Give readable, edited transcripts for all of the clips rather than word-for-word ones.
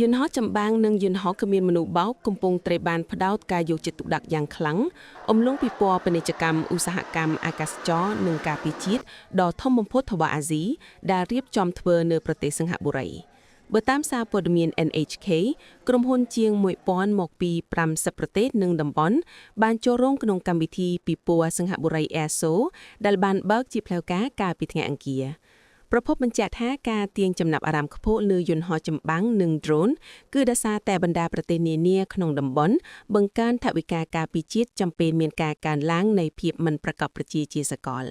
យន្តហោះចម្បាំងនិងយន្តហោះគ្មានមនុស្សបោកកំពុងត្រូវបានផ្ដោតការយកចិត្តទុកដាក់យ៉ាងខ្លាំងអំឡុងពិព័រណ៍ពាណិជ្ជកម្មឧស្សាហកម្មអាកាសចរនិងការពារជាតិដ៏ធំបំផុតថ្នាក់អាស៊ីដែលរៀបចំធ្វើនៅប្រទេសសិង្ហបុរីបើតាមសារព័ត៌មាន NHK ក្រុមហ៊ុនជាង 1000 មកពី50ប្រទេសនិងតំបន់បានចូលរួមក្នុងកម្មវិធីពិព័រណ៍សិង្ហបុរី Air Show ដែលបានបើកជាផ្លូវការកាលពីថ្ងៃអង្គារប្រពន្ធបញ្ជាក់ថាការទាញចំណាប់អារម្មណ៍ខ្ពស់លើយន្តហោះចម្បាំងនិង drone គឺដោយសារតែបណ្ដាប្រទេសនានាក្នុងតំបន់បង្កើនថវិកាការពារជាតិចំពេលមានការកើនឡើងនៃភាពមិនប្រកបប្រជាជាសកល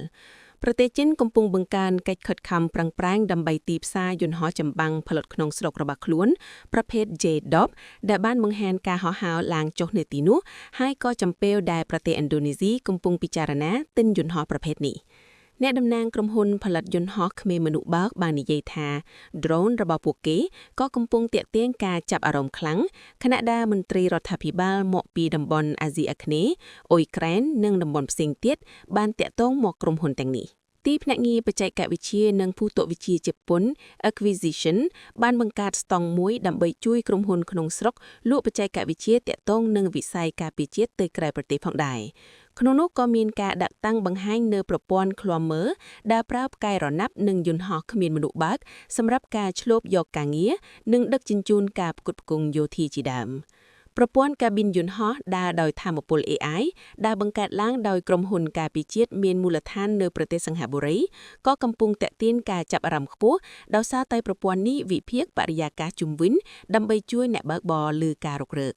ប្រទេសចិនកំពុងបង្កើនកិច្ចខិតខំប្រឹងប្រែងដើម្បីទីផ្សារយន្តហោះចម្បាំងផលិតក្នុងស្រុករបស់ខ្លួនប្រភេទ J-10 ដែលបានបង្ហាញការហោះហើរឡើងចុះនៅទីនោះហើយក៏ចំពេលដែលប្រទេសឥណ្ឌូនេស៊ីកំពុងពិចារណាទិញយន្តហោះប្រភេទនេះអ្នកតំណាងក្រុមហ៊ុនផលិតយន្តហោះគ្មានមនុស្សបើកបាននិយាយថា drone របស់ពួកគេក៏កំពុងទាក់ទាញការចាប់អារម្មណ៍ខ្លាំងខណៈដែលមន្ត្រីរដ្ឋាភិបាលមកពីតំបន់អាស៊ីអាគ្នេយ៍អ៊ុយក្រែននិងតំបន់ផ្សេងទៀតបានតាក់ទងមកក្រុមហ៊ុនទាំងនេះទីភ្នាក់ងារបច្ចេកវិទ្យានិងភូតវិទ្យាជប៉ុន Acquisition បានបង្កើតស្តង់មួយដើម្បីជួយក្រុមហ៊ុនក្នុងស្រុកលក់បច្ចេកវិទ្យាតាក់ទងនឹងវិស័យការពារជាតិទៅក្រៅប្រទេសផងដែរក្នុងនោះក៏មានការដាក់តាំងបង្ហាញនៅប្រព័ន្ធឃ្លាំមើលដែលប្រើផ្កាយរណាប់និងយន្តហោះគ្មានមនុស្សបើកសម្រាប់ការឆ្លូបយកការងារនិងដឹកជញ្ជូនការផ្គត់ផ្គង់យោធាជាដើមប្រព័ន្ធកាប៊ីនយន្តហោះដើរដោយថាមពល AI ដែលបង្កើតឡើងដោយក្រុមហ៊ុនការពារជាតិមានមូលដ្ឋាននៅប្រទេសសិង្ហបុរីក៏កំពុងទាក់ទាញការចាប់អារម្មណ៍ខ្ពស់ដោយសារតែប្រព័ន្ធនេះវិភាគបរិយាកាសជុំវិញដើម្បីជួយអ្នកបើកបរលើការរុករក